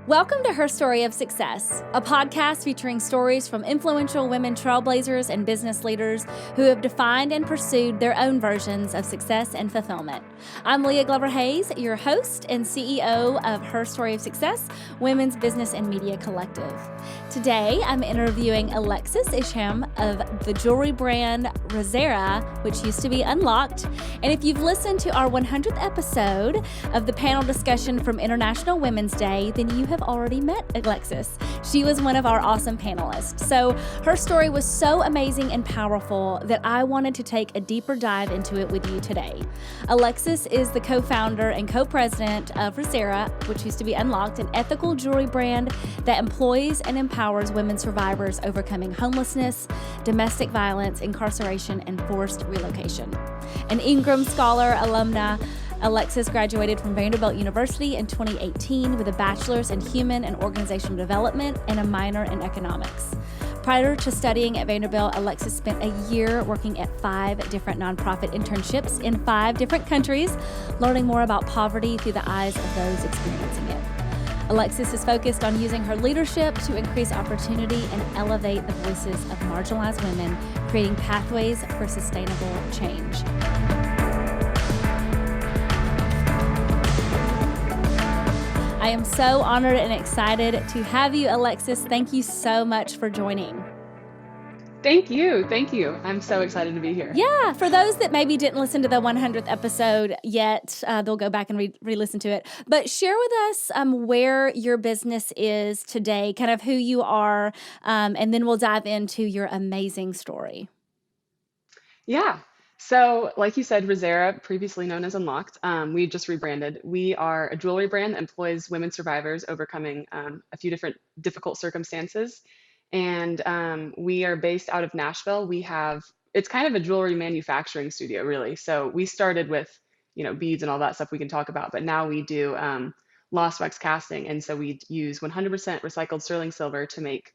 Welcome to Her Story of Success, a podcast featuring stories from influential women trailblazers and business leaders who have defined and pursued their own versions of success and fulfillment. I'm Leah Glover-Hayes, your host and CEO of Her Story of Success, Women's Business and Media Collective. Today, I'm interviewing Alexis Isham of the jewelry brand Resera, which used to be Unlocked. And if you've listened to our 100th episode of the panel discussion from International Women's Day, then you have already met Alexis. She was one of our awesome panelists. So her story was so amazing and powerful that I wanted to take a deeper dive into it with you today. Alexis is the co-founder and co-president of Resera, which used to be Unlocked, an ethical jewelry brand that employs and empowers women survivors overcoming homelessness, domestic violence, incarceration, and forced relocation. An Ingram Scholar alumna, Alexis graduated from Vanderbilt University in 2018 with a bachelor's in human and organizational development and a minor in economics. Prior to studying at Vanderbilt, Alexis spent a year working at 5 different nonprofit internships in 5 different countries, learning more about poverty through the eyes of those experiencing it. Alexis is focused on using her leadership to increase opportunity and elevate the voices of marginalized women, creating pathways for sustainable change. I am so honored and excited to have you, Alexis. Thank you so much for joining. Thank you. I'm so excited to be here. Yeah, for those that maybe didn't listen to the 100th episode yet, they'll go back and re-listen to it. But share with us where your business is today, kind of who you are, and then we'll dive into your amazing story. Yeah. So, like you said, Resera, previously known as Unlocked, we just rebranded. We are a jewelry brand that employs women survivors overcoming a few different difficult circumstances. And we are based out of Nashville. It's kind of a jewelry manufacturing studio, really. So we started with, beads and all that stuff we can talk about, but now we do lost wax casting. And so we use 100% recycled sterling silver to make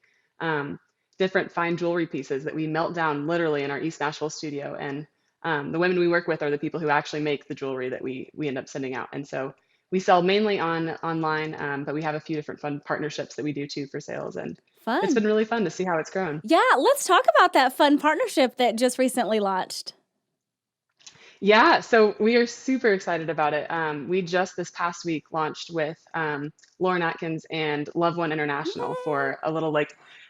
different fine jewelry pieces that we melt down literally in our East Nashville studio. And the women we work with are the people who actually make the jewelry that we end up sending out. And so we sell mainly online, but we have a few different fun partnerships that we do too for sales. And Fun. It's been really fun to see how it's grown. Yeah, let's talk about that fun partnership that just recently launched. Yeah, so we are super excited about it. We just this past week launched with Lauren Atkins and Love One International for a little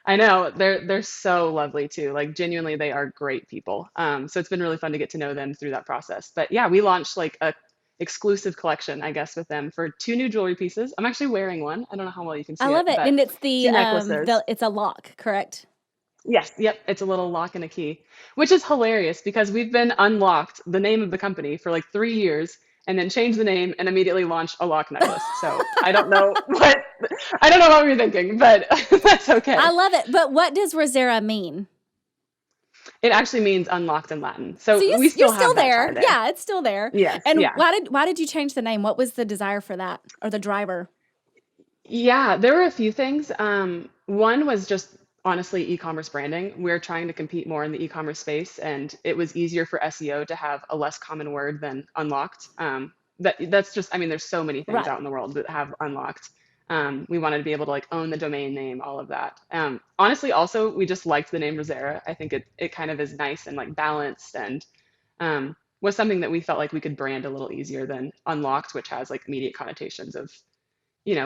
I know they're so lovely too. Like genuinely, they are great people. So it's been really fun to get to know them through that process. But yeah, we launched a exclusive collection, I guess, with them for 2 new jewelry pieces. I'm actually wearing one. I don't know how well you can see it. I love it. And it's 2 necklaces. it's a lock, correct? Yes, yep. It's a little lock and a key, which is hilarious because we've been Unlocked, the name of the company, for 3 years, and then changed the name and immediately launched a lock necklace. So I don't know what we were thinking, but that's okay. I love it. But what does Resera mean? It actually means unlocked in Latin. So you're we still still have there. that Yeah, it's still there. Yes. And yeah. why did you change the name? What was the desire for that, or the driver? Yeah, there were a few things. One was just honestly e-commerce branding. We're trying to compete more in the e-commerce space, and it was easier for SEO to have a less common word than unlocked. That's just, there's so many things Right. out in the world that have unlocked. We wanted to be able to own the domain name, all of that. Honestly, also, we just liked the name Resera. I think it kind of is nice and balanced, and was something that we felt like we could brand a little easier than Unlocked, which has immediate connotations of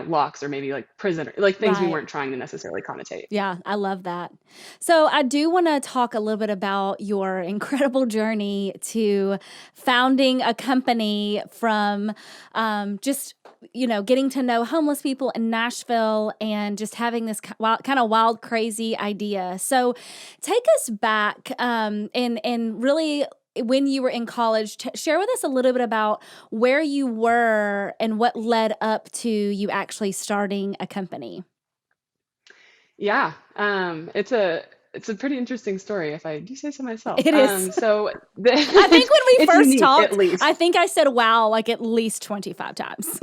locks or maybe prison, things we Right. weren't trying to necessarily connotate. Yeah, I love that. So I do want to talk a little bit about your incredible journey to founding a company from just, getting to know homeless people in Nashville and just having this kind of wild, crazy idea. So take us back and really when you were in college, share with us a little bit about where you were and what led up to you actually starting a company. Yeah, it's a pretty interesting story if I do say so myself. It is. So I think when we it's first unique, talked, at least. I think I said wow at least 25 times.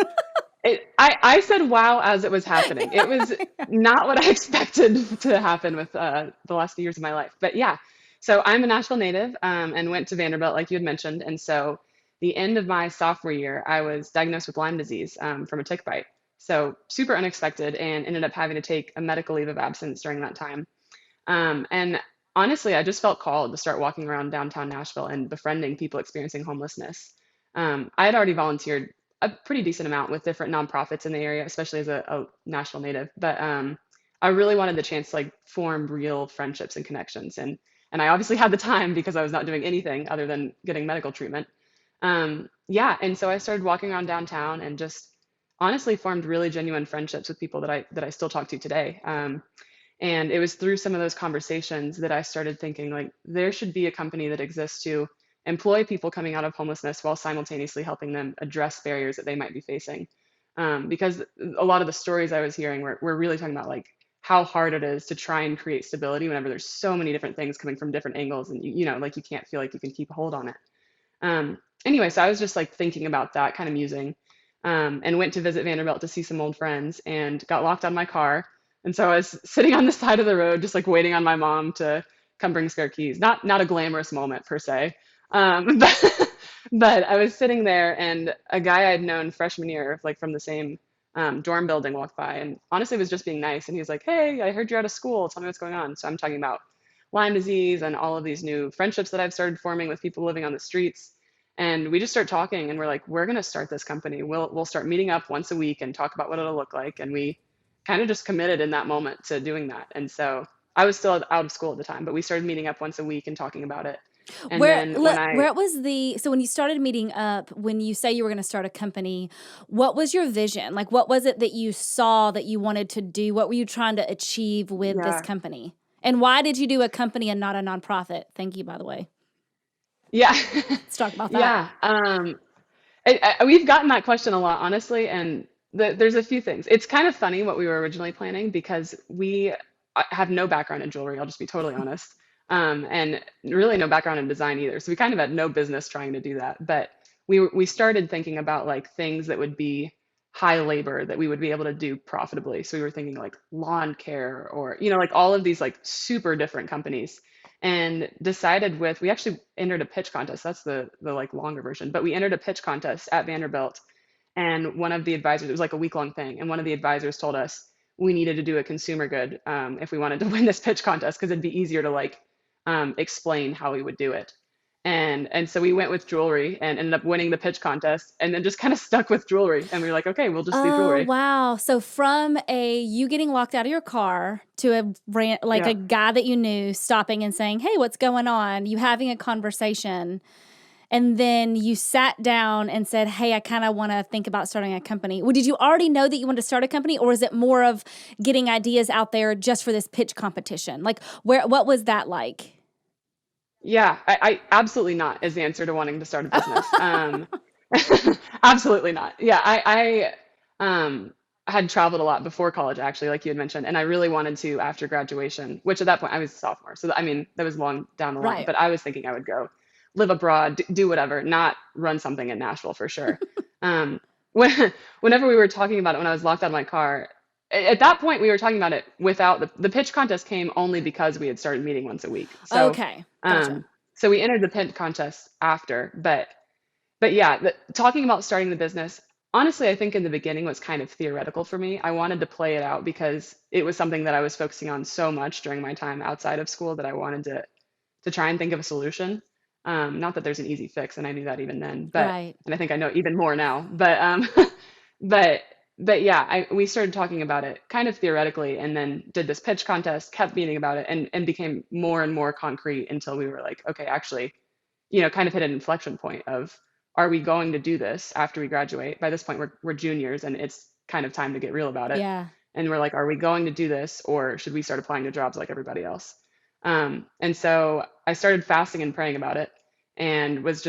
I said wow as it was happening. It was not what I expected to happen with the last few years of my life. But yeah, so I'm a Nashville native and went to Vanderbilt, like you had mentioned. And so the end of my sophomore year, I was diagnosed with Lyme disease from a tick bite. So super unexpected, and ended up having to take a medical leave of absence during that time. And honestly, I just felt called to start walking around downtown Nashville and befriending people experiencing homelessness. I had already volunteered a pretty decent amount with different nonprofits in the area, especially as a Nashville native. But I really wanted the chance to like form real friendships and connections. And I obviously had the time because I was not doing anything other than getting medical treatment. Yeah, and so I started walking around downtown and just honestly formed really genuine friendships with people that I still talk to today. And it was through some of those conversations that I started thinking like there should be a company that exists to employ people coming out of homelessness while simultaneously helping them address barriers that they might be facing. Because a lot of the stories I was hearing were really talking about like how hard it is to try and create stability whenever there's so many different things coming from different angles, and you know, like you can't feel like you can keep a hold on it. Anyway, so I was just like thinking about that, kind of musing, and went to visit Vanderbilt to see some old friends and got locked out of my car. And so I was sitting on the side of the road, just like waiting on my mom to come bring spare keys. Not a glamorous moment per se, but I was sitting there, and a guy I'd known freshman year, like from the same dorm building, walked by, and honestly was just being nice. And he was like, "Hey, I heard you're out of school. Tell me what's going on." So I'm talking about Lyme disease and all of these new friendships that I've started forming with people living on the streets. And we just start talking, and we're like, we're going to start this company. We'll start meeting up once a week and talk about what it'll look like. And we kind of just committed in that moment to doing that. And so I was still out of school at the time, but we started meeting up once a week and talking about it. And then Where was so when you started meeting up, when you say you were going to start a company, what was your vision? Like, what was it that you saw that you wanted to do? What were you trying to achieve with this yeah, company? And why did you do a company and not a nonprofit? Thank you, by the way. yeah, Let's talk about that. yeah. We've gotten that question a lot, honestly, and there's a few things. It's kind of funny what we were originally planning because we have no background in jewelry. I'll just be totally honest, and really no background in design either. So we kind of had no business trying to do that. But we started thinking about like things that would be high labor that we would be able to do profitably. So we were thinking like lawn care or like all of these like super different companies, and decided with we actually entered a pitch contest. That's the like longer version, but we entered a pitch contest at Vanderbilt, and one of the advisors, it was like a week long thing, and one of the advisors told us we needed to do a consumer good, if we wanted to win this pitch contest, because it'd be easier to like explain how we would do it. And so we went with jewelry and ended up winning the pitch contest, and then just kind of stuck with jewelry, and we were like, okay, we'll just do Oh, jewelry. wow. So from you getting locked out of your car to a Yeah. guy that you knew stopping and saying, "Hey, what's going on?" You having a conversation, and then you sat down and said, "Hey, I kind of want to think about starting a company." Well, did you already know that you wanted to start a company, or is it more of getting ideas out there just for this pitch competition? Like, what was that like? Yeah, I absolutely not is the answer to wanting to start a business. Absolutely not. Yeah, I had traveled a lot before college, actually, like you had mentioned, and I really wanted to after graduation, which at that point I was a sophomore. So I mean, that was long down the line, Right. but I was thinking I would go live abroad, do whatever, not run something in Nashville for sure. Um, when, whenever we were talking about it, when I was locked out of my car, at that point we were talking about it without the pitch contest came only because we had started meeting once a week. So, Okay. Gotcha. um, so we entered the pitch contest after, but yeah, talking about starting the business, honestly, I think in the beginning was kind of theoretical for me. I wanted to play it out because it was something that I was focusing on so much during my time outside of school that I wanted to try and think of a solution. Not that there's an easy fix, and I knew that even then, but Right. and I think I know even more now. But but yeah, we started talking about it kind of theoretically, and then did this pitch contest, kept meeting about it, and became more and more concrete until we were like, okay, actually, kind of hit an inflection point of, are we going to do this after we graduate? By this point, we're juniors, and it's kind of time to get real about it. Yeah. And we're like, are we going to do this, or should we start applying to jobs like everybody else? And so I started fasting and praying about it, and was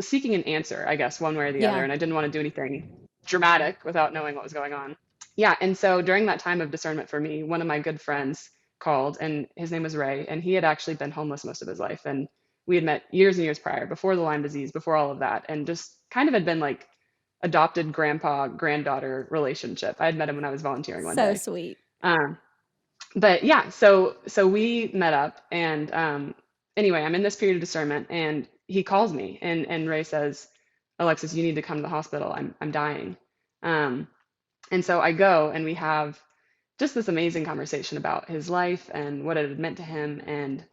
seeking an answer, I guess, one way or the other. Yeah. And I didn't want to do anything dramatic without knowing what was going on. Yeah. And so during that time of discernment for me, one of my good friends called, and his name was Ray, and he had actually been homeless most of his life. And we had met years and years prior, before the Lyme disease, before all of that, and just kind of had been like adopted grandpa granddaughter relationship. I had met him when I was volunteering one So day. sweet. Um, but yeah, so we met up, and anyway, I'm in this period of discernment, and he calls me, and Ray says, Alexis, you need to come to the hospital. I'm dying. Um, And so I go and we have just this amazing conversation about his life and what it had meant to him. And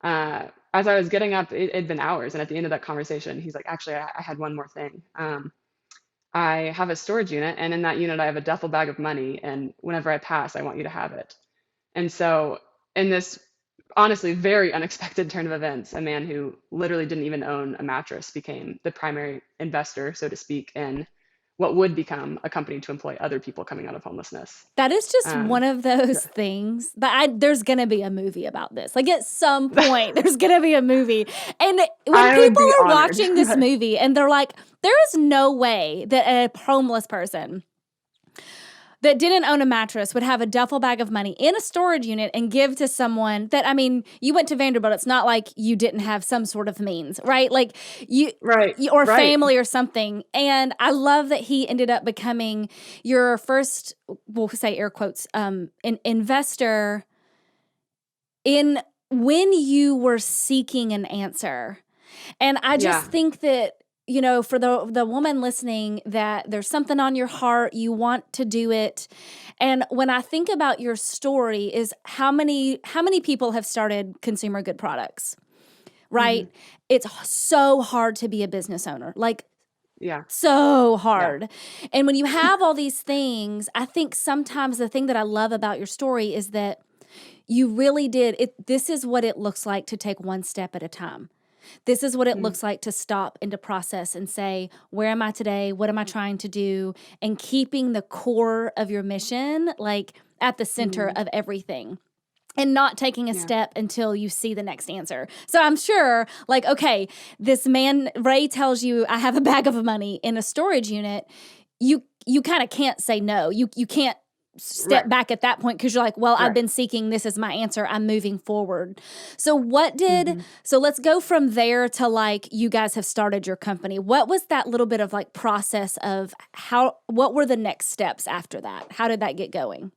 as I was getting up, it'd been hours. And at the end of that conversation, he's like, actually, I had one more thing. I have a storage unit, and in that unit, I have a duffel bag of money. And whenever I pass, I want you to have it. And so, in this honestly very unexpected turn of events, a man who literally didn't even own a mattress became the primary investor, so to speak, in what would become a company to employ other people coming out of homelessness. That is just one Um, of those things that there's going to be a movie about this. Like at some point, there's going to be a movie. And when I would people be are honored. watching this movie and they're like, there is no way that a homeless person that didn't own a mattress would have a duffel bag of money in a storage unit and give to someone that, I mean, you went to Vanderbilt. It's not like you didn't have some sort of means, right? Like Right, or right. family or something. And I love that he ended up becoming your first, we'll say air quotes, an investor in when you were seeking an answer. And I just Yeah. think that, for the woman listening, that there's something on your heart, you want to do it. And when I think about your story is how many people have started consumer good products, Hmm. right? It's so hard to be a business owner. Like Yeah. so Yeah. hard. And when you have all these things, I think sometimes the thing that I love about your story is that you really did it. This is what it looks like to take one step at a time. This is what it Mm. looks like to stop and to process and say, where am I today? What am I trying to do? And keeping the core of your mission like at the center Mhm. of everything. And not taking a Yeah. step until you see the next answer. So I'm sure, like, okay, this man, Ray tells you, I have a bag of money in a storage unit. You kind of can't say no. You can't step Right. back at that point because you're like, well, I've Right. been seeking, this is my answer, I'm moving forward. So Hmm. so let's go from there to like you guys have started your company. What was that little bit of like process of what were the next steps after that? How did that get going?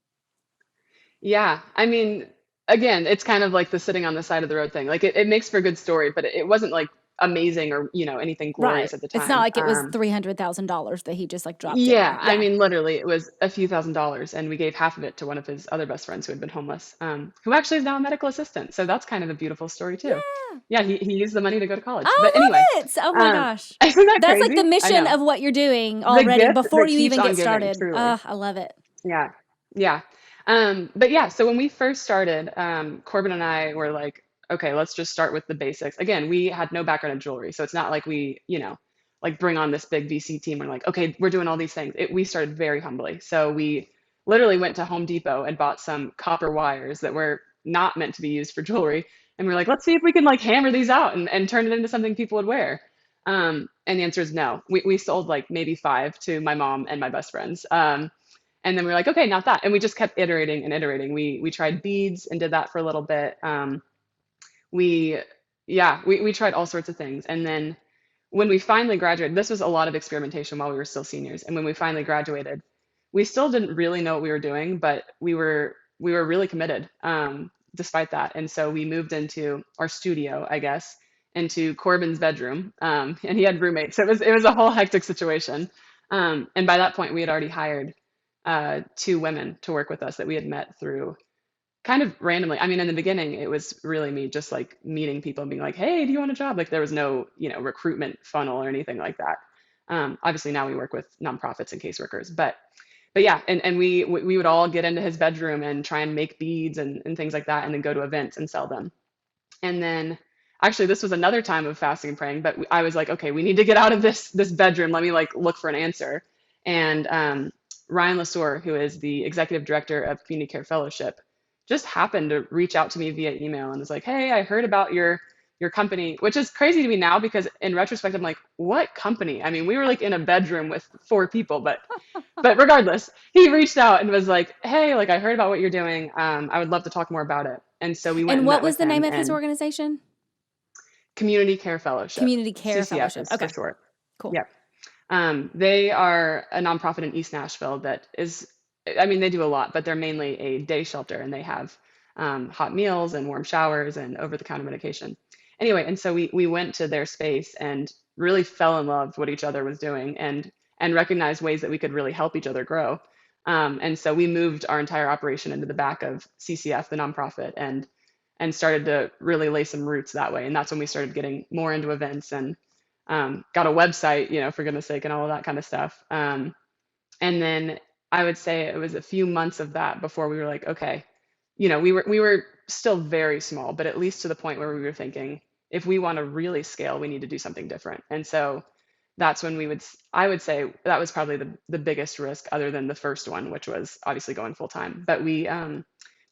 Yeah. I mean, again, it's kind of like the sitting on the side of the road thing. Like it makes for a good story, but it wasn't like amazing or, anything Right. glorious at the It's not time. like it was $300,000 that he just like dropped in Yeah, there. I Yeah. mean, literally, it was a few $1,000s, and we gave half of it to one of his other best friends who had been homeless, who actually is now a medical assistant. So that's kind of a beautiful story too. Yeah. Yeah, he used the money to go to college. But I anyway, love it. Oh my gosh. isn't that That's like the crazy? I mission know. of what you're doing The already gift before that you keeps even on get giving, started. truly. I love it. Yeah, yeah. But yeah, so when we first started, Corbin and I were like, okay, let's just start with the basics. Again, we had no background in jewelry, so it's not like we, like bring on this big VC team and like, okay, we're doing all these things. We started very humbly. So we literally went to Home Depot and bought some copper wires that were not meant to be used for jewelry. And we're like, let's see if we can like hammer these out and turn it into something people would wear. And the answer is no. We sold like maybe five to my mom and my best friends. And then we were like, okay, not that. And we just kept iterating and iterating. We tried beads and did that for a little bit. We yeah, we tried all sorts of things. And then when we finally graduated, this was a lot of experimentation while we were still seniors. And when we finally graduated, we still didn't really know what we were doing, but we were really committed, despite that. And so we moved into our studio, I guess, into Corbin's bedroom. And he had roommates. So it was a whole hectic situation. And by that point, we had already hired two women to work with us that we had met through kind of randomly. I mean, in the beginning, it was really me just like meeting people and being like, "Hey, do you want a job?" Like there was no, recruitment funnel or anything like that. Obviously, now we work with nonprofits and caseworkers, but yeah, and we would all get into his bedroom and try and make beads and things like that, and then go to events and sell them. And then actually, this was another time of fasting and praying, but I was like, okay, we need to get out of this bedroom. Let me like look for an answer. And Ryan Lasore, who is the executive director of Community Care Fellowship, just happened to reach out to me via email and was like, hey, I heard about your company, which is crazy to me now because in retrospect, I'm like, what company? I mean, we were like in a bedroom with four people, but regardless, he reached out and was like, hey, like I heard about what you're doing. I would love to talk more about it. And so we went And and what met was with the name him of his and organization? Community Care Fellowship, Community Care CCF Fellowship. is for Okay, short. cool. Yep. They are a nonprofit in East Nashville that is, I mean, they do a lot, but they're mainly a day shelter and they have hot meals and warm showers and over-the-counter medication. Anyway, and so we went to their space and really fell in love with what each other was doing and recognized ways that we could really help each other grow. And so we moved our entire operation into the back of CCF, the nonprofit, and started to really lay some roots that way. And that's when we started getting more into events and got a website, for goodness sake, and all of that kind of stuff. And then I would say it was a few months of that before we were like, okay, we were still very small, but at least to the point where we were thinking, if we want to really scale, we need to do something different. And so that's when I would say that was probably the biggest risk other than the first one, which was obviously going full time. But we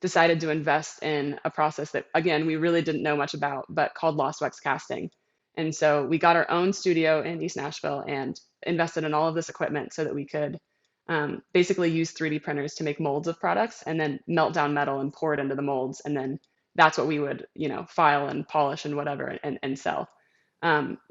decided to invest in a process that, again, we really didn't know much about, but called Lost Wax Casting. And so we got our own studio in East Nashville and invested in all of this equipment so that we could basically use 3D printers to make molds of products and then melt down metal and pour it into the molds. And then that's what we would, file and polish and whatever and sell.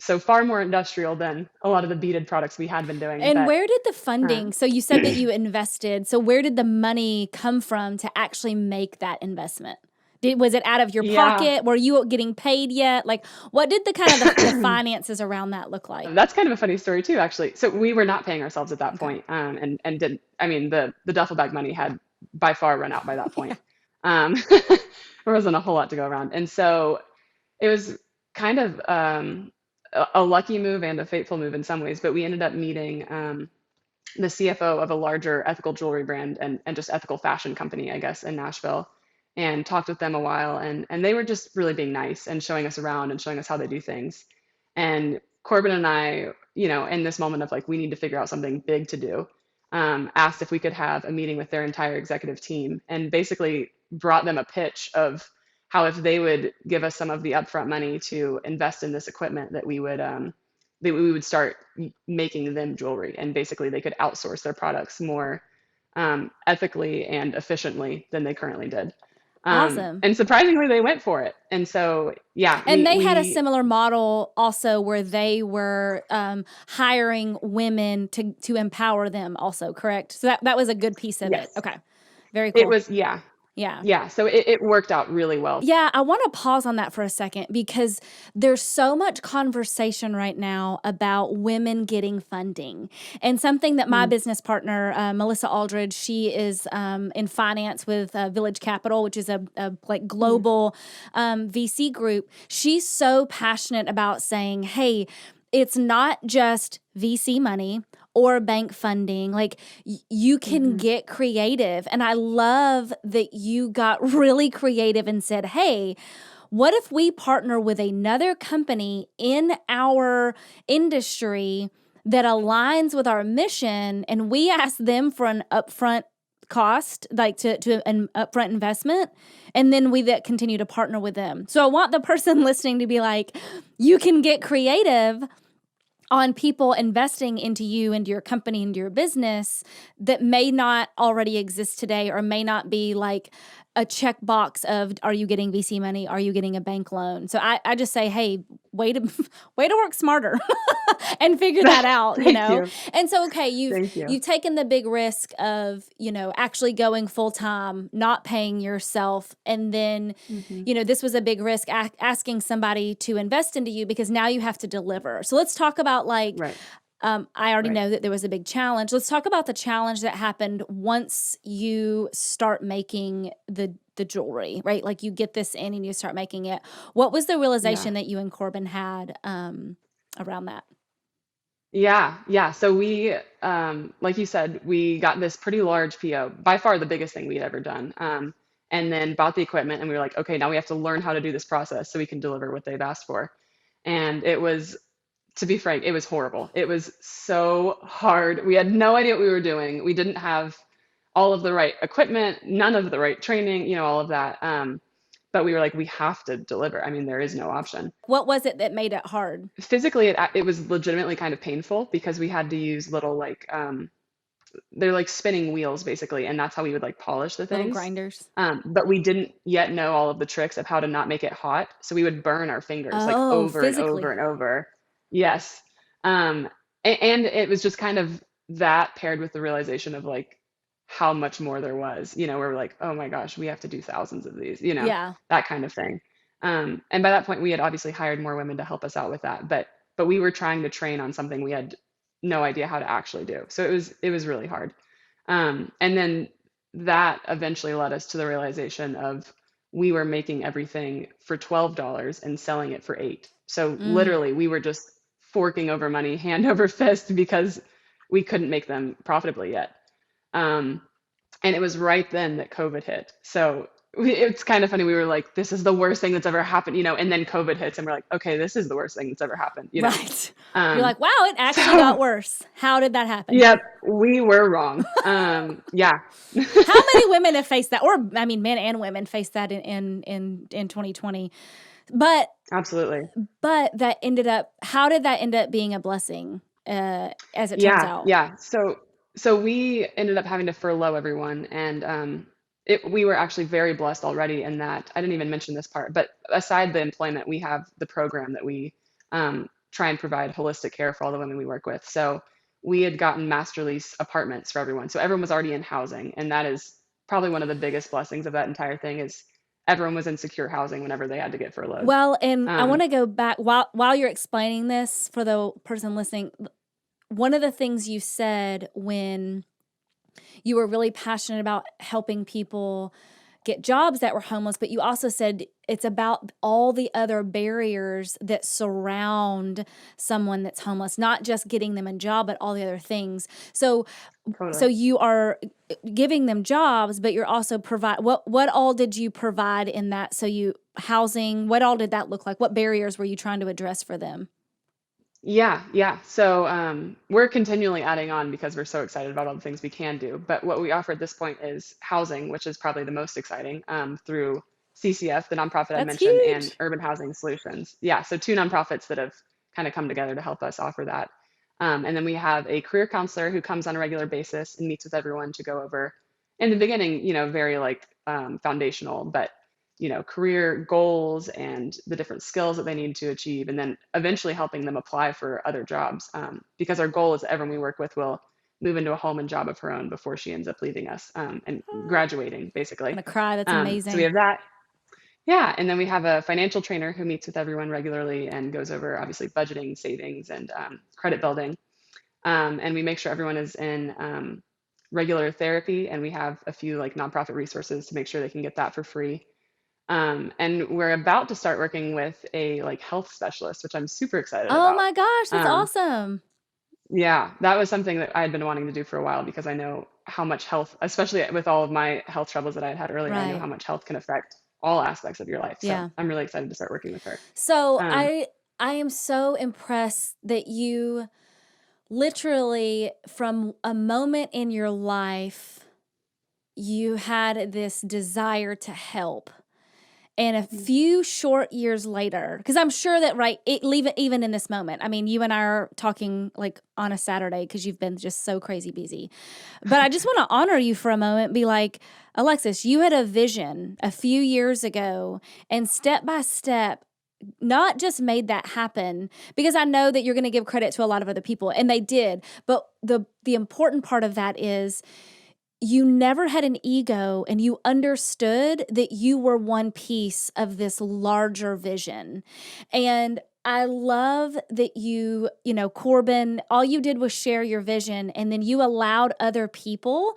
So far more industrial than a lot of the beaded products we had been doing. And But where did the funding, so you said that you invested, so where did the money come from to actually make that investment? Was it out of your yeah, pocket? Were you getting paid yet? Like, what did the kind of the finances around that look like? that's kind of a funny story too, actually. So we were not paying ourselves at that Okay. point, and didn't. I mean, the duffel bag money had by far run out by that Yeah. point. There wasn't a whole lot to go around, and so it was kind of a lucky move and a fateful move in some ways. But we ended up meeting the CFO of a larger ethical jewelry brand and just ethical fashion company, I guess, in Nashville, and talked with them a while. And they were just really being nice and showing us around and showing us how they do things. And Corbin and I, in this moment of like, we need to figure out something big to do, asked if we could have a meeting with their entire executive team and basically brought them a pitch of how if they would give us some of the upfront money to invest in this equipment that we would start making them jewelry, and basically they could outsource their products more ethically and efficiently than they currently did. Awesome. And surprisingly, they went for it. And so, yeah, And we they had a we similar model also where they were hiring women to empower them also, correct? So that was a good piece of it. yes, Okay. Very it cool. was yeah Yeah. yeah. So it worked out really well. Yeah, I want to pause on that for a second because there's so much conversation right now about women getting funding. And something that my Mm, business partner, Melissa Aldridge, she is in finance with Village Capital, which is a like mm, global VC group. She's so passionate about saying, hey, it's not just VC money or bank funding. Like you can mhm. get creative. And I love that you got really creative and said, hey, what if we partner with another company in our industry that aligns with our mission and we ask them for an upfront cost, like to an upfront investment, and then we that continue to partner with them. So I want the person listening to be like, you can get creative on people investing into you, into your company, into your business that may not already exist today or may not be like a checkbox of are you getting VC money? Are you getting a bank loan? So I just say, hey, way to way to work smarter and figure that out, Thank you. And so okay, you've Thank you. you've taken the big risk of, actually going full time, not paying yourself, and then Hmm. this was a big risk asking somebody to invest into you because now you have to deliver. So let's talk about like, Right, I already right. know that there was a big challenge. Let's talk about the challenge that happened once you start making the jewelry, right? Like you get this in and you start making it. What was the Yeah. realization that you and Corbin had around that? Yeah, yeah. So we, like you said, we got this pretty large PO, by far the biggest thing we'd ever done. And then bought the equipment and we were like, okay, now we have to learn how to do this process so we can deliver what they've asked for. And it was, to be frank, it was horrible. It was so hard. We had no idea what we were doing. We didn't have all of the right equipment, none of the right training, all of that. But we were like, we have to deliver. I mean, there is no option. What was it that made it hard? Physically, it was legitimately kind of painful because we had to use little like they're like spinning wheels basically, and that's how we would like polish the Little things. grinders. But we didn't yet know all of the tricks of how to not make it hot, so we would burn our fingers like Oh, over and over physically. and over. Yes, and it was just kind of that paired with the realization of like how much more there was, where we're like, oh my gosh, we have to do thousands of these, Yeah. that kind of thing. And by that point, we had obviously hired more women to help us out with that, but we were trying to train on something we had no idea how to actually do. So it was really hard. And then that eventually led us to the realization of we were making everything for $12 and selling it for 8. So Mm, literally we were just forking over money hand over fist because we couldn't make them profitably yet. Um, and it was right then that COVID hit. So it's kind of funny. We were like, this is the worst thing that's ever happened, and then COVID hits and we're like, okay, this is the worst thing that's ever happened. right. You're Um, like, wow, it actually got so worse. How did that happen? yep, we were wrong. Yeah, How many women have faced that? Or I mean, men and women faced that in 2020. But absolutely. that ended up. How did that end up being a blessing? As it turns Yeah, out. yeah. So we ended up having to furlough everyone, and we were actually very blessed already in that I didn't even mention this part, but aside the employment, we have the program that we try and provide holistic care for all the women we work with. So we had gotten master lease apartments for everyone, so everyone was already in housing, and that is probably one of the biggest blessings of that entire thing is everyone was in secure housing whenever they had to get furloughed. Well, and I want Um, to go back while you're explaining this for the person listening. One of the things you said when you were really passionate about helping people get jobs that were homeless, but you also said it's about all the other barriers that surround someone that's homeless, not just getting them a job, but all the other things. So totally. you are giving them jobs, but you're also what all did you provide in that? So you housing, what all did that look like? What barriers were you trying to address for them? Yeah, yeah. So we're continually adding on because we're so excited about all the things we can do. But what we offer at this point is housing, which is probably the most exciting through CCF, the nonprofit I That's mentioned, and huge. Urban Housing Solutions. Yeah, so two nonprofits that have kind of come together to help us offer that. And then we have a career counselor who comes on a regular basis and meets with everyone to go over, in the beginning, very like foundational, but career goals and the different skills that they need to achieve, and then eventually helping them apply for other jobs. Because our goal is that everyone we work with will move into a home and job of her own before she ends up leaving us and graduating, I'm basically. gonna cry. That's So we amazing. have that. Yeah, and then we have a financial trainer who meets with everyone regularly and goes over obviously budgeting, savings, and credit building. And we make sure everyone is in regular therapy, and we have a few like nonprofit resources to make sure they can get that for free. And we're about to start working with a like health specialist, which I'm super excited Oh about. my gosh, that's Um, awesome. yeah, that was something that I had been wanting to do for a while because I know how much health, especially with all of my health troubles that I had earlier, I know Right. how much health can affect all aspects of your life. So Yeah. I'm really excited to start working with her. So Um, I am so impressed that you literally from a moment in your life you had this desire to help. And a few short years later, because I'm sure that, right, even in this moment, I mean, you and I are talking like on a Saturday because you've been just so crazy busy. But I just want to honor you for a moment, be like, Alexis, you had a vision a few years ago, and step by step, not just made that happen, because I know that you're going to give credit to a lot of other people, and they did. But the important part of that is you never had an ego and you understood that you were one piece of this larger vision. And I love that Corbin, all you did was share your vision and then you allowed other people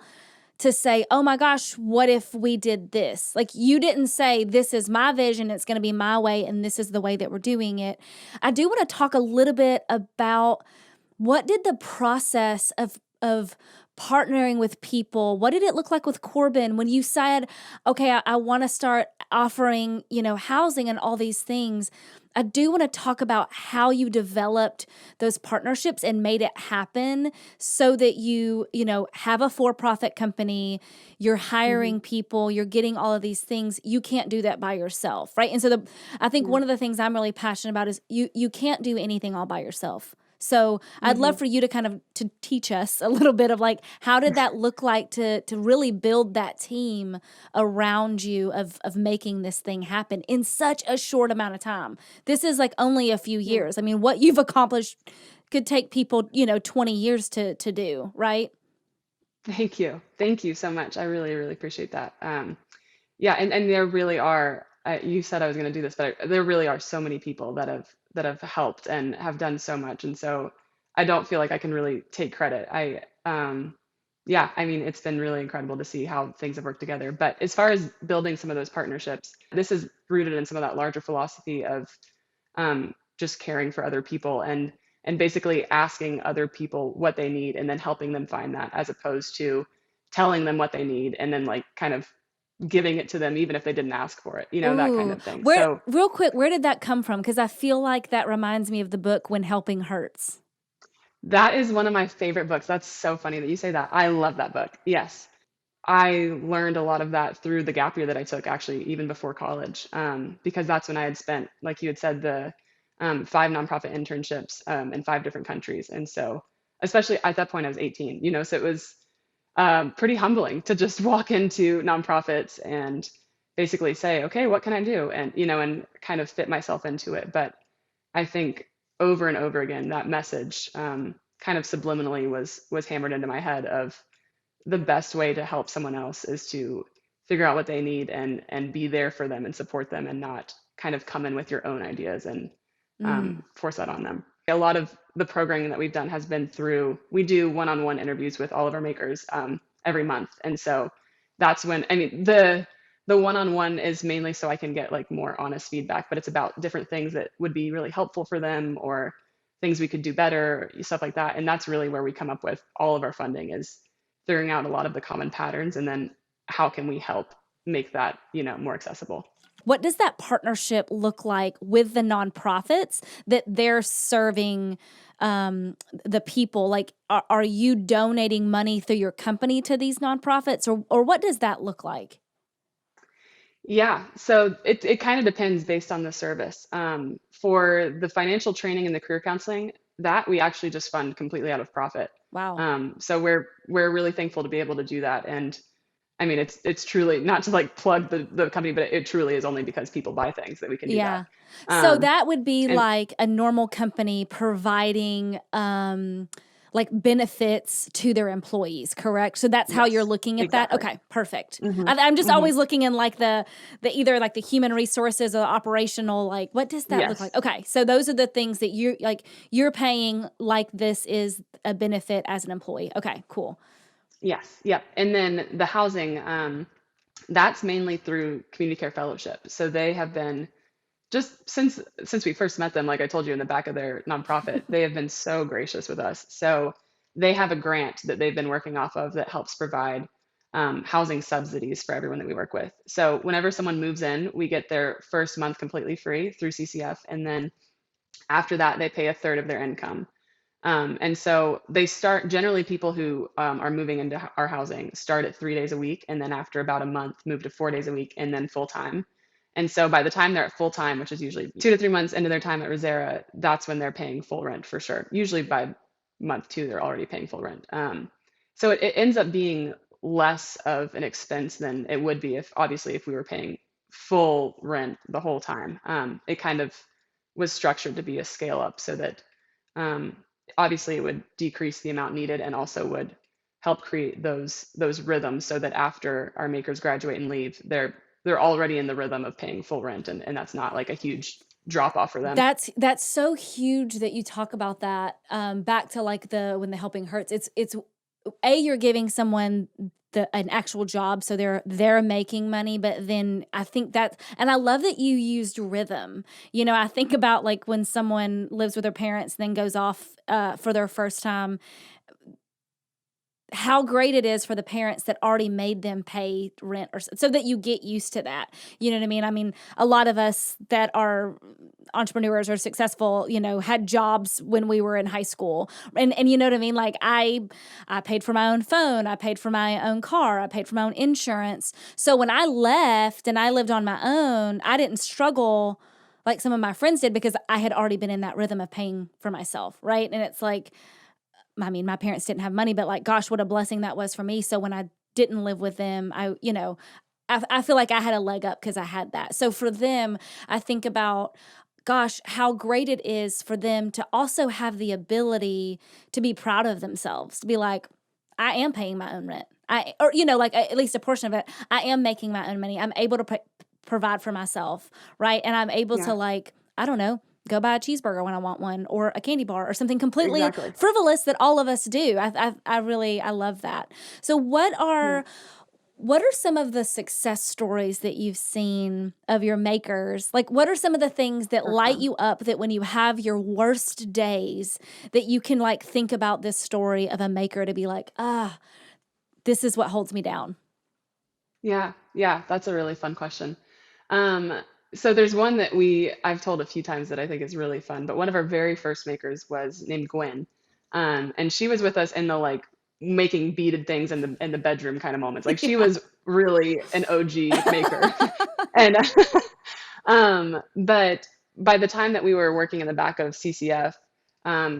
to say, oh my gosh, what if we did this? Like you didn't say, this is my vision, it's going to be my way, and this is the way that we're doing it. I do want to talk a little bit about what did the process of partnering with people, what did it look like with Corbin when you said, okay, I want to start offering, housing and all these things. I do want to talk about how you developed those partnerships and made it happen so that have a for-profit company, you're mhm. hiring people, you're getting all of these things. You can't do that by yourself, right? And so I think Yeah. one of the things I'm really passionate about is you can't do anything all by yourself. So I'd love Mhm. for you to kind of to teach us a little bit of like how did that look like to really build that team around you of making this thing happen in such a short amount of time. This is like only a few Yeah. years. I mean, what you've accomplished could take people, 20 years to do, right? Thank you. Thank you so much. I really, really appreciate that. Yeah, and there really are. You said I was going to do this, but there really are so many people that have helped and have done so much, and so I don't feel like I can really take credit. I yeah, I mean, it's been really incredible to see how things have worked together. But as far as building some of those partnerships, this is rooted in some of that larger philosophy of just caring for other people and basically asking other people what they need and then helping them find that, as opposed to telling them what they need and then like kind of giving it to them even if they didn't ask for it, that kind Ooh, of thing. where So real quick, where did that come from? Because I feel like that reminds me of the book When Helping Hurts. that is one of my favorite books. That's so funny that you say that. I love that book. Yes. I learned a lot of that through the gap year that I took, actually, even before college, because that's when I had spent, like you had said, the 5 nonprofit internships in 5 different countries. And so, especially at that point, I was 18, so it was pretty humbling to just walk into nonprofits and basically say, okay, what can I do? And kind of fit myself into it. But I think over and over again, that message kind of subliminally was hammered into my head of the best way to help someone else is to figure out what they need and be there for them and support them and not kind of come in with your own ideas and Mm. force that on them. A lot of the programming that we've done has been through, we do one-on-one interviews with all of our makers every month. And so that's when, I mean, the one-on-one is mainly so I can get like more honest feedback, but it's about different things that would be really helpful for them or things we could do better, stuff like that. And that's really where we come up with all of our funding is figuring out a lot of the common patterns and then how can we help make that, more accessible. What does that partnership look like with the nonprofits that they're serving the people? Like, are you donating money through your company to these nonprofits, or what does that look like? Yeah, so it kind of depends based on the service. For the financial training and the career counseling, that we actually just fund completely out of profit. Wow. So we're really thankful to be able to do that. And I mean, it's truly not to like plug the company, but it truly is only because people buy things that we can do that. Yeah. So Um, that would be and like a normal company providing like benefits to their employees, correct? So that's how you're yes, looking at that. exactly. Okay, perfect. Hmm. I'm just Hmm. always looking in like the either like the human resources or the operational, like what does that look like? Yes. Okay, so those are the things that you're paying like this is a benefit as an employee. Okay, cool. Yes. Yep. And then the housing, that's mainly through Community Care Fellowship. So they have been just since we first met them, like I told you in the back of their nonprofit, they have been so gracious with us. So they have a grant that they've been working off of that helps provide housing subsidies for everyone that we work with. So whenever someone moves in, we get their first month completely free through CCF, and then after that, they pay a third of their income. And so they start generally people who are moving into our housing start at 3 days a week, and then after about a month, move to 4 days a week, and then full time. And so by the time they're at full time, which is usually 2 to 3 months into their time at Resera, that's when they're paying full rent for sure. Usually by month 2, they're already paying full rent. So it ends up being less of an expense than it would be if obviously if we were paying full rent the whole time. It kind of was structured to be a scale up so that um, obviously it would decrease the amount needed and also would help create those rhythms so that after our makers graduate and leave, they're already in the rhythm of paying full rent and that's not like a huge drop off for them. That's so huge that you talk about that. Back to like the when the helping hurts. It's you're giving someone an actual job, so they're making money. But then I think that, and I love that you used rhythm. I think about like when someone lives with their parents, then goes off for their first time, how great it is for the parents that already made them pay rent so that you get used to that. You know what I mean? I mean, a lot of us that are entrepreneurs or successful, had jobs when we were in high school. And you know what I mean? Like I paid for my own phone, I paid for my own car, I paid for my own insurance. So when I left and I lived on my own, I didn't struggle like some of my friends did because I had already been in that rhythm of paying for myself, right? And it's like, I mean, my parents didn't have money, but like, gosh, what a blessing that was for me. So when I didn't live with them, I feel like I had a leg up because I had that. So for them, I think about, gosh, how great it is for them to also have the ability to be proud of themselves, to be like, I am paying my own rent. Like at least a portion of it, I am making my own money. I'm able to provide for myself, right? And I'm able to Yeah. like, I don't know, go buy a cheeseburger when I want one, or a candy bar, or something completely Exactly. frivolous that all of us do. I love that. So Yeah. what are some of the success stories that you've seen of your makers? Like, what are some of the things that light Uh-huh. you up, that when you have your worst days, that you can like think about this story of a maker to be like, this is what holds me down? Yeah, yeah, that's a really fun question. Um, so there's one that I've told a few times that I think is really fun, but one of our very first makers was named Gwen. And she was with us in the like making beaded things in the bedroom kind of moments. Like she Yeah. was really an OG maker. And but by the time that we were working in the back of CCF,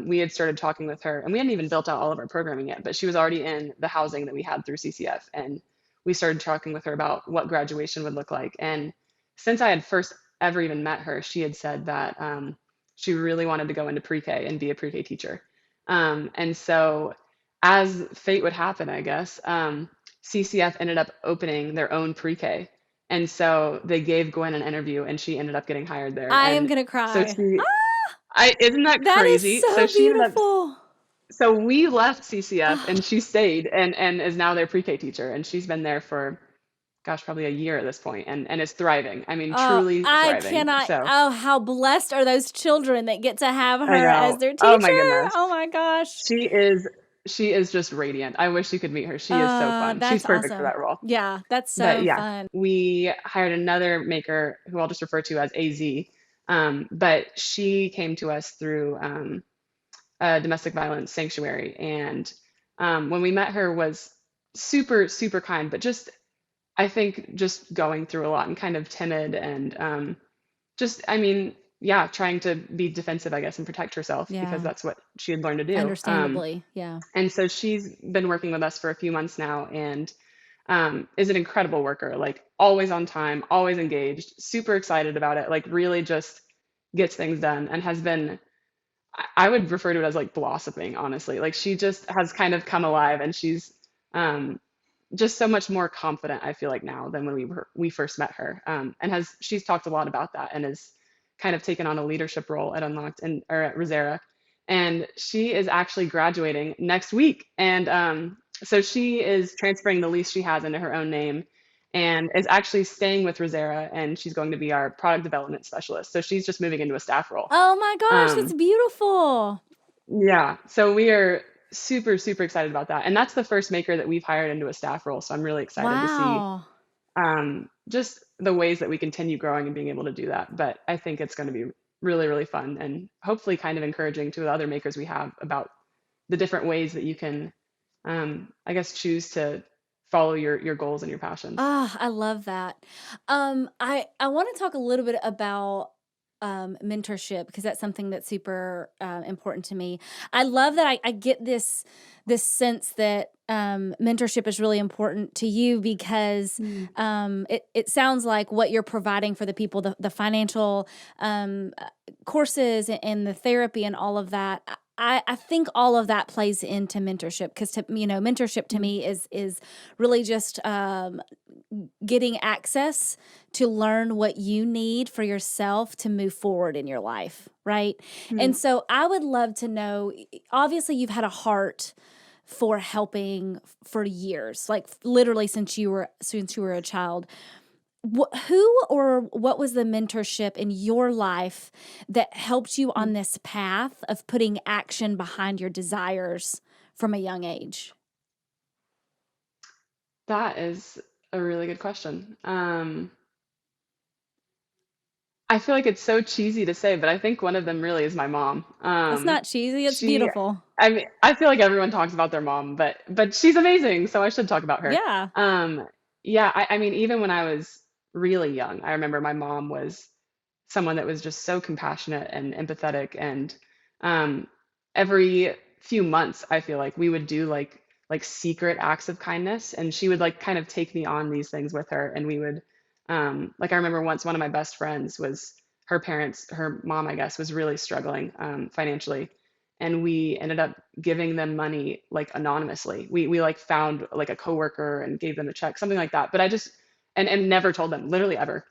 we had started talking with her, and we hadn't even built out all of our programming yet, but she was already in the housing that we had through CCF. And we started talking with her about what graduation would look like. And since I had first ever even met her, she had said that she really wanted to go into pre-K and be a pre-K teacher. And so, as fate would happen, I guess, CCF ended up opening their own pre-K. And so they gave Gwen an interview, and she ended up getting hired there. I am And gonna so cry. isn't that That is crazy? so beautiful. So we left CCF Ah, and she stayed and is now their pre-K teacher. And she's been there for, gosh, probably a year at this point and is thriving. I mean, oh, truly I thriving. cannot. So Oh, how blessed are those children that get to have I her as know. their Oh teacher? my goodness. Oh my gosh. She is, she is just radiant. I wish you could meet her. She is so fun. She's That's perfect for awesome. that role. Yeah, that's But so yeah, fun. we hired another maker who I'll just refer to as AZ. But she came to us through a domestic violence sanctuary. And when we met her was super, super kind, but just, I think just going through a lot and kind of timid and just, I mean, yeah, trying to be defensive, I guess, and protect herself because Yeah, that's what she had learned to do. understandably. Yeah. And so she's been working with us for a few months now and is an incredible worker, like always on time, always engaged, super excited about it, like really just gets things done and has been, I would refer to it as like blossoming, honestly. Like she just has kind of come alive and she's um, just so much more confident, I feel like now than when we first met her. And she's talked a lot about that and has kind of taken on a leadership role at Unlocked and or at Resera. And she is actually graduating next week. And so she is transferring the lease she has into her own name and is actually staying with Resera and she's going to be our product development specialist. So she's just moving into a staff role. Oh my gosh, that's Um, beautiful. yeah, so we are super, super excited about that. And that's the first maker that we've hired into a staff role. So I'm really excited to see Wow. just the ways that we continue growing and being able to do that. But I think it's going to be really, really fun and hopefully kind of encouraging to the other makers we have about the different ways that you can, I guess, choose to follow your goals and your passions. I love that. I want to talk a little bit about mentorship because that's something that's super important to me. I love that I get this sense that mentorship is really important to you because Mm. it sounds like what you're providing for the people, the financial courses and the therapy and all of that. I think all of that plays into mentorship because mentorship to Mm. me is really just getting access to learn what you need for yourself to move forward in your life, right? And Mm. so I would love to know, obviously you've had a heart for helping for years, like literally since you were a child. Who or what was the mentorship in your life that helped you Mm. on this path of putting action behind your desires from a young age? That is a really good question. I feel like it's so cheesy to say, but I think one of them really is my mom. That's not cheesy, it's She, beautiful. I mean, I feel like everyone talks about their mom, but she's amazing, so I should talk about her. Yeah. Yeah, I mean, even when I was really young, I remember my mom was someone that was just so compassionate and empathetic, and um, every few months, I feel like we would do like secret acts of kindness, and she would like kind of take me on these things with her, and we would like I remember once one of my best friends was her mom, I guess, was really struggling financially. And we ended up giving them money like anonymously. We like found like a coworker and gave them a check, something like that. But I just and never told them, literally ever.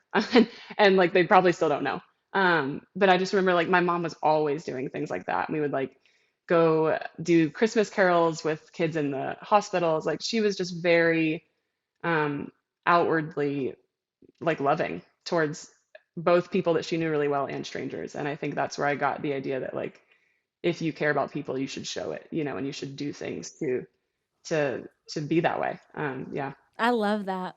And like they probably still don't know. But I just remember like my mom was always doing things like that. And we would like go do Christmas carols with kids in the hospitals. Like she was just very um, outwardly like loving towards both people that she knew really well and strangers. And I think that's where I got the idea that like if you care about people, you should show it, and you should do things to be that way. Yeah. I love that.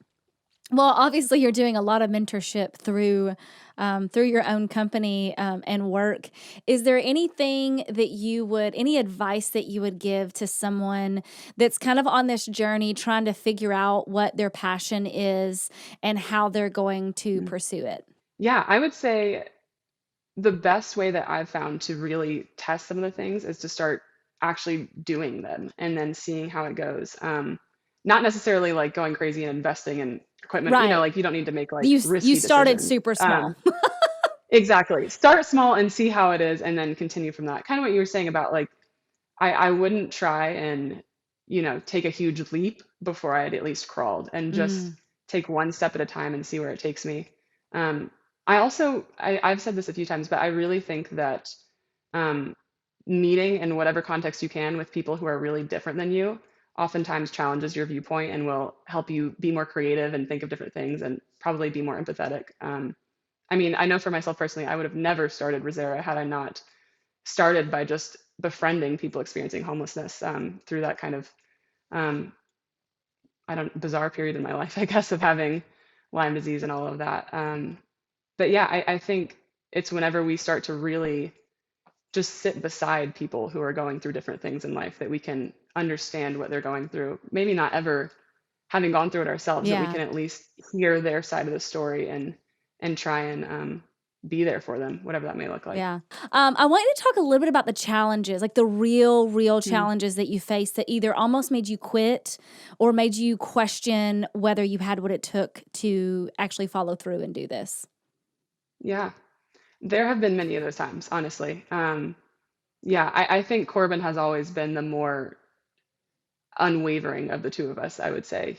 Well, obviously, you're doing a lot of mentorship through your own company and work. Is there anything that any advice that you would give to someone that's kind of on this journey, trying to figure out what their passion is and how they're going to Mm. pursue it? Yeah, I would say the best way that I've found to really test some of the things is to start actually doing them and then seeing how it goes. Not necessarily like going crazy and investing in equipment, Right. like you don't need to make like You risky started decisions. super small. Exactly. Start small and see how it is and then continue from that. Kind of what you were saying about like I wouldn't try and, take a huge leap before I had at least crawled and just Mm, take one step at a time and see where it takes me. Um, I've said this a few times, but I really think that um, meeting in whatever context you can with people who are really different than you oftentimes challenges your viewpoint and will help you be more creative and think of different things and probably be more empathetic. I mean, I know for myself personally, I would have never started Resera had I not started by just befriending people experiencing homelessness through that kind of um, I don't bizarre period in my life, I guess, of having Lyme disease and all of that. But yeah, I think it's whenever we start to really just sit beside people who are going through different things in life that we can understand what they're going through. Maybe not ever having gone through it ourselves, but we yeah. can at least hear their side of the story and try and be there for them, whatever that may look like. Yeah. I want you to talk a little bit about the challenges, like the real Mm. challenges that you faced that either almost made you quit or made you question whether you had what it took to actually follow through and do this. Yeah, there have been many of those times, honestly. Yeah, I think Corbin has always been the more unwavering of the two of us, I would say.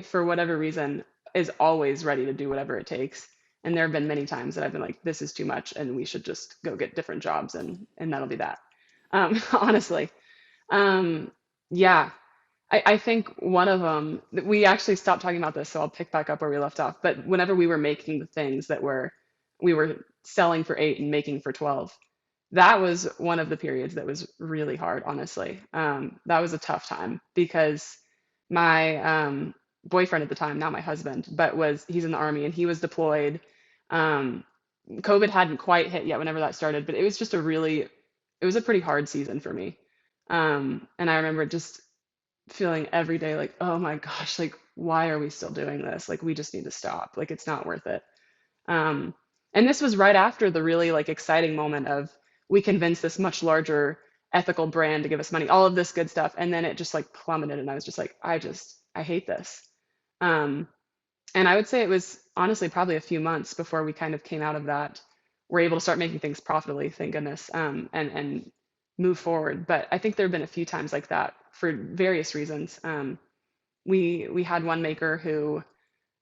For whatever reason, is always ready to do whatever it takes. And there have been many times that I've been like, this is too much, and we should just go get different jobs, and that'll be that. Honestly, um, yeah, I think one of them, we actually stopped talking about this, so I'll pick back up where we left off. But whenever we were making the things we were selling for 8 and making for 12, that was one of the periods that was really hard, honestly. That was a tough time because my boyfriend at the time, now my husband, but he's in the army and he was deployed. Um, COVID hadn't quite hit yet whenever that started, but it was a pretty hard season for me. And I remember just feeling every day like, oh my gosh, like why are we still doing this? Like we just need to stop. Like it's not worth it. Um, and this was right after the really like exciting moment of we convinced this much larger ethical brand to give us money, all of this good stuff, and then it just like plummeted, and I was just like, I hate this. Um, and I would say it was honestly probably a few months before we kind of came out of that. We're able to start making things profitably, thank goodness, and move forward. But I think there have been a few times like that for various reasons. We had one maker who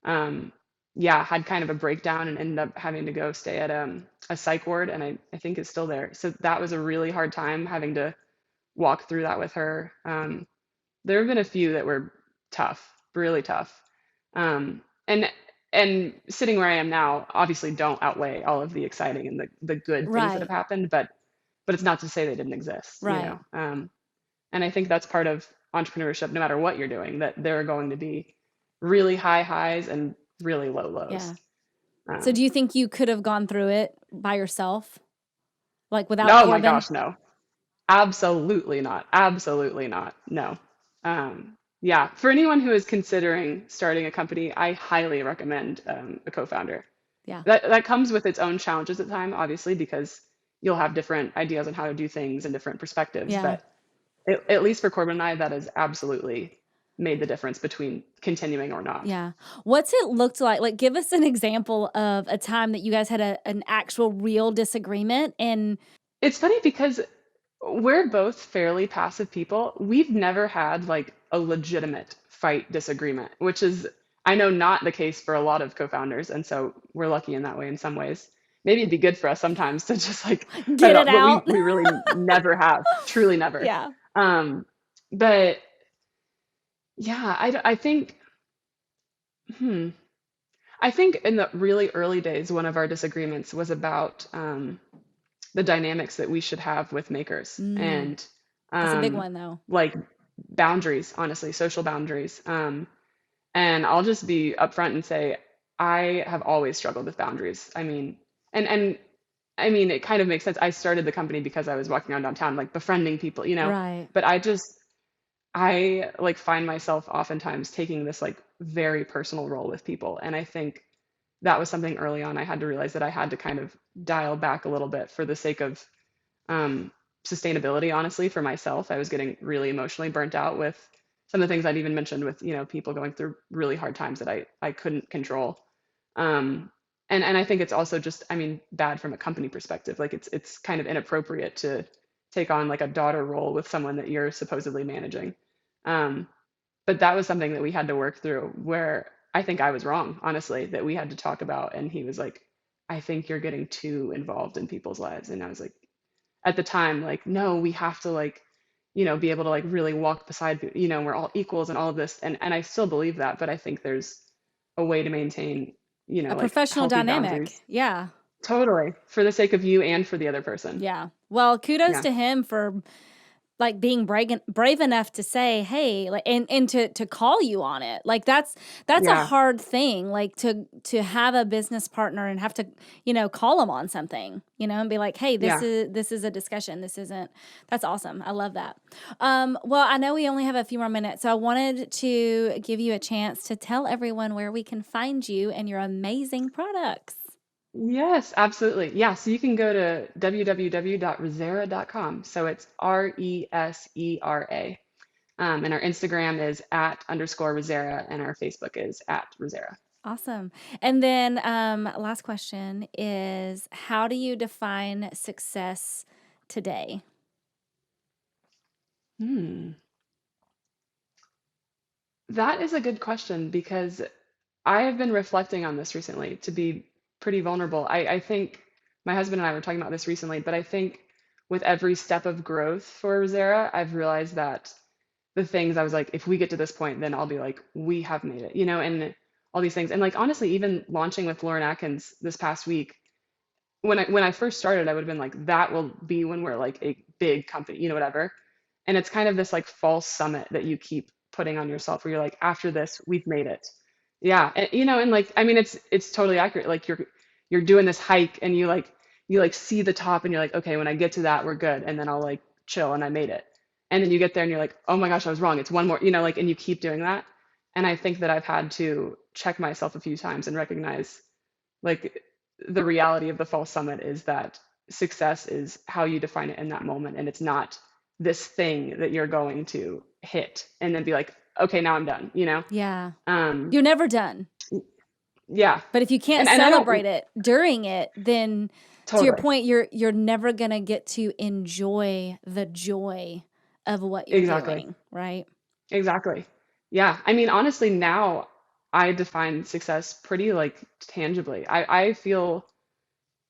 um, yeah, had kind of a breakdown and ended up having to go stay at a psych ward, and I think is still there. So that was a really hard time having to walk through that with her. There have been a few that were tough, really tough. Um, and and sitting where I am now, obviously don't outweigh all of the exciting and the good things that have Right. happened, but it's not to say they didn't exist. Right. And I think that's part of entrepreneurship, no matter what you're doing, that there are going to be really high highs and really low lows. Yeah. So do Um, you think you could have gone through it by yourself, like without oh my Corbin? gosh, no. Absolutely not. Absolutely not. No. Yeah, for anyone who is considering starting a company, I highly recommend a co-founder. Yeah. That comes with its own challenges at the time, obviously, because you'll have different ideas on how to do things and different perspectives. Yeah. But at least for Corbin and I, that has absolutely made the difference between continuing or not. Yeah. What's it looked like? Like, give us an example of a time that you guys had an actual real disagreement and It's funny because we're both fairly passive people. We've never had like a legitimate fight disagreement, which is I know not the case for a lot of co-founders, and so we're lucky in that way in some ways. Maybe it'd be good for us sometimes to just like cut Get it it off, but we out. we really never have, truly never. Yeah. Um, but yeah, I think, hmm, I think in the really early days, one of our disagreements was about the dynamics that we should have with makers Mm, and that's a big um, one though. like boundaries, honestly, social boundaries. And I'll just be upfront and say I have always struggled with boundaries. I mean, and I mean, it kind of makes sense. I started the company because I was walking around downtown, like befriending people, Right. but I like find myself oftentimes taking this like very personal role with people. And I think that was something early on I had to realize that I had to kind of dial back a little bit for the sake of um, sustainability, honestly, for myself. I was getting really emotionally burnt out with some of the things I'd even mentioned with, people going through really hard times that I couldn't control. Um, and I think it's also just, I mean, bad from a company perspective. Like it's kind of inappropriate to take on like a daughter role with someone that you're supposedly managing. Um, but that was something that we had to work through where I think I was wrong, honestly, that we had to talk about. And he was like, I think you're getting too involved in people's lives. And I was like, at the time, like, no, we have to like, be able to like really walk beside, we're all equals and all of this. And I still believe that, but I think there's a way to maintain, A like professional healthy dynamic. boundaries. Yeah. Totally. For the sake of you and for the other person. Yeah. Well, kudos Yeah. to him for like being brave enough to say, hey, like, and to call you on it. Like that's a Yeah. hard thing, like to have a business partner and have to, call them on something, and be like, hey, this Yeah. is a discussion. This isn't. That's awesome. I love that. Well, I know we only have a few more minutes, so I wanted to give you a chance to tell everyone where we can find you and your amazing products. Yes, absolutely. Yeah, so you can go to www.resera.com. So it's Resera. And our Instagram is at underscore Resera, and our Facebook is at Resera. Awesome. And then last question is, how do you define success today? Hmm. That is a good question because I have been reflecting on this recently to be pretty vulnerable. I think my husband and I were talking about this recently, but I think with every step of growth for Resera, I've realized that the things I was like, if we get to this point, then I'll be like, we have made it, and all these things. And like honestly, even launching with Lauren Atkins this past week, when I first started, I would have been like, that will be when we're like a big company, whatever. And it's kind of this like false summit that you keep putting on yourself where you're like, after this, we've made it. Yeah. And like, I mean, it's totally accurate. Like you're doing this hike and you like see the top and you're like, okay, when I get to that, we're good. And then I'll like chill and I made it. And then you get there and you're like, oh my gosh, I was wrong. It's one more, like, and you keep doing that. And I think that I've had to check myself a few times and recognize like the reality of the false summit is that success is how you define it in that moment, and it's not this thing that you're going to hit and then be like, okay, now I'm done. Yeah. um You're never done. yeah. But if you can't And I don't celebrate it during it, then to your totally. point, you're never going to get to enjoy the joy of what you're Exactly. doing, right? Exactly. Yeah, I mean, honestly, now I define success pretty like tangibly. I feel,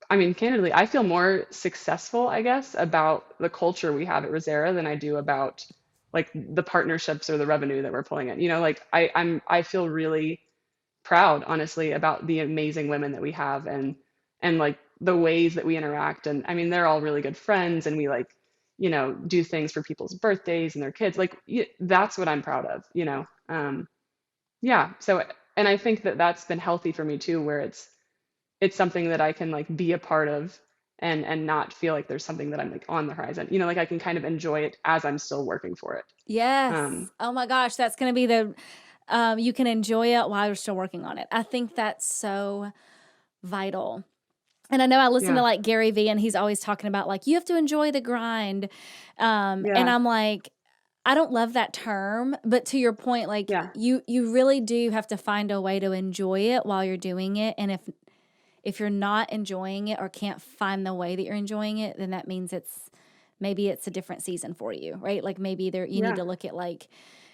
I mean, candidly, I feel more successful, I guess, about the culture we have at Resera than I do about like the partnerships or the revenue that we're pulling in. Like I feel really proud, honestly, about the amazing women that we have and like the ways that we interact. And I mean, they're all really good friends, and we like, do things for people's birthdays and their kids. Like that's what I'm proud of. Yeah. So, and I think that that's been healthy for me too, where it's something that I can like be a part of and not feel like there's something that I'm like on the horizon. Like I can kind of enjoy it as I'm still working for it. Yes. Oh my gosh, that's going to be you can enjoy it while you're still working on it. I think that's so vital. And I know I listen to Yeah. like Gary Vee, and he's always talking about like, you have to enjoy the grind. And Yeah. I'm like, I don't love that term, but to your point, like Yeah. you really do have to find a way to enjoy it while you're doing it. And if you're not enjoying it or can't find the way that you're enjoying it, then that means maybe it's a different season for you, right? Like maybe you need Yeah. to look at like,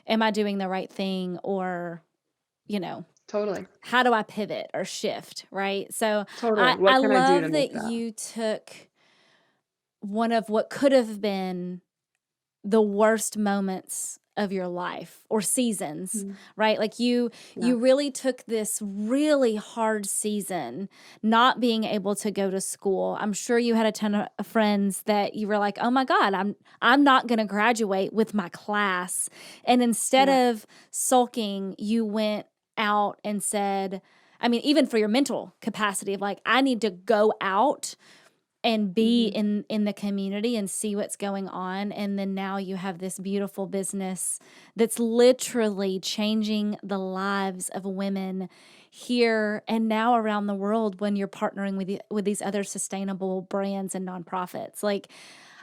am I doing the right thing, or, you know. Totally. how do I pivot or shift, right? So Totally. I What can I do to love make that that? you took one of what could have been the worst moments of your life or seasons, Mhm. right? Like you Yeah. really took this really hard season not being able to go to school. I'm sure you had a ton of friends that you were like, "Oh my God, I'm not going to graduate with my class." And instead Yeah. of sulking, you went out and said, I mean, even for your mental capacity of like, I need to go out and be Hmm. in the community and see what's going on. And then now you have this beautiful business that's literally changing the lives of women here and now around the world when you're partnering with these other sustainable brands and nonprofits. Like,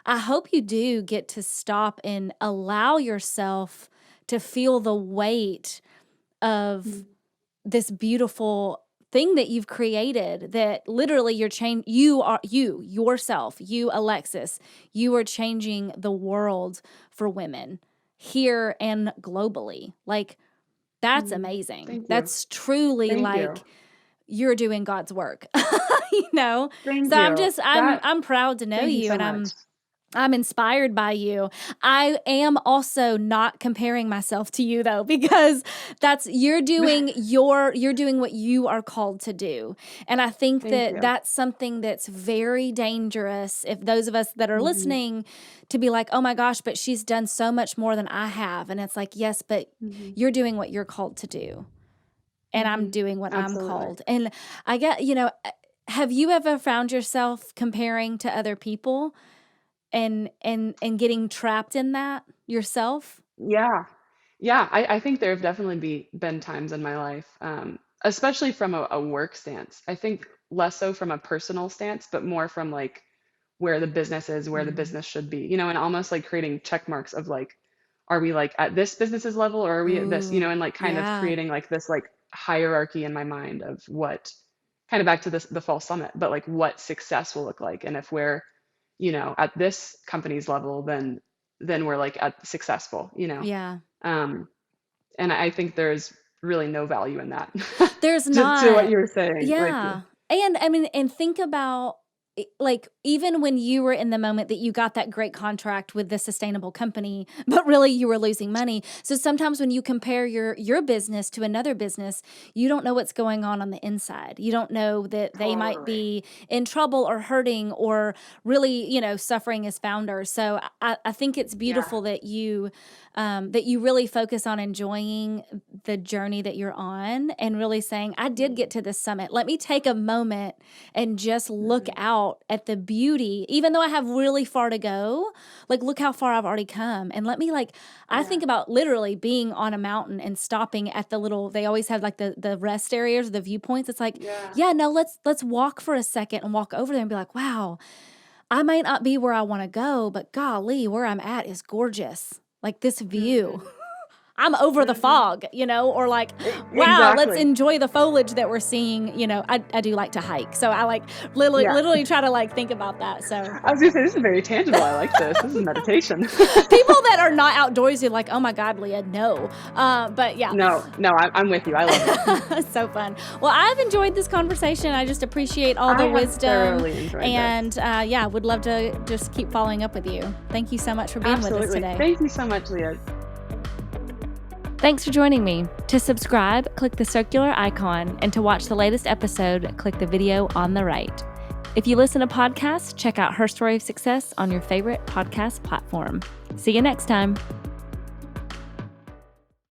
I hope you do get to stop and allow yourself to feel the weight of this beautiful thing that you've created, that literally you, Alexis, you are changing the world for women here and globally. Like, that's Hmm. amazing. Thank you. That's truly Thank you. like you're doing God's work. you know? Thank So I'm you. just I'm proud to know Thank you you, so and much. I'm inspired by you. I am also not comparing myself to you though, because you're doing what you are called to do. And I think Thank that you. that's something that's very dangerous if those of us that are Hmm. listening to be like, "Oh my gosh, but she's done so much more than I have." And it's like, "Yes, but Hmm. you're doing what you're called to do, and I'm Hmm. doing what I'm Absolutely. called." And I get, have you ever found yourself comparing to other people and getting trapped in that yourself? Yeah. Yeah. I think there have definitely been times in my life, especially from a work stance. I think less so from a personal stance, but more from like where the business is, where the Mm. business should be, and almost like creating check marks of like, are we like at this business's level or are we at this, Ooh, and like kind of yeah. creating like this like hierarchy in my mind of what kind of back to the fall summit, but like what success will look like. And if we're, at this company's level, then we're like at successful, Yeah. Um, and I think there's really no value in that. There's To what not. you were saying, like, Yeah. And I mean, and think about like even when you were in the moment that you got that great contract with the sustainable company, but really you were losing money. So sometimes when you compare your business to another business, you don't know what's going on the inside. You don't know that they might totally. be in trouble or hurting or really, suffering as founders. So I think it's Yeah. beautiful that you really focus on enjoying the journey that you're on and really saying, I did get to this summit. Let me take a moment and just look Mhm. out at the beauty, even though I have really far to go. Like, look how far I've already come. And let me, like, I Yeah. think about literally being on a mountain and stopping at the little, they always have like the rest areas, the viewpoints. It's like, Yeah. yeah, no, let's walk for a second and walk over there and be like, wow, I might not be where I want to go, but golly, where I'm at is gorgeous. Like this view. Mhm. I'm over the Mhm. fog, or like, wow, let's Exactly. enjoy the foliage that we're seeing. I do like to hike. So I like literally, Yeah. literally try to like think about that. So I was gonna say this is very tangible. I like this. This is meditation. people that are not outdoorsy are like, oh my God, Leah, no. But yeah, No, no, I'm with you. I love it. so fun. Well, I've enjoyed this conversation. I just appreciate all I the have wisdom. thoroughly enjoyed this. And yeah, would love to just keep following up with you. Thank you so much for being with us Absolutely. today. Thank you so much, Leah. Thanks for joining me. To subscribe, click the circular icon, and to watch the latest episode, click the video on the right. If you listen to podcasts, check out Her Story of Success on your favorite podcast platform. See you next time.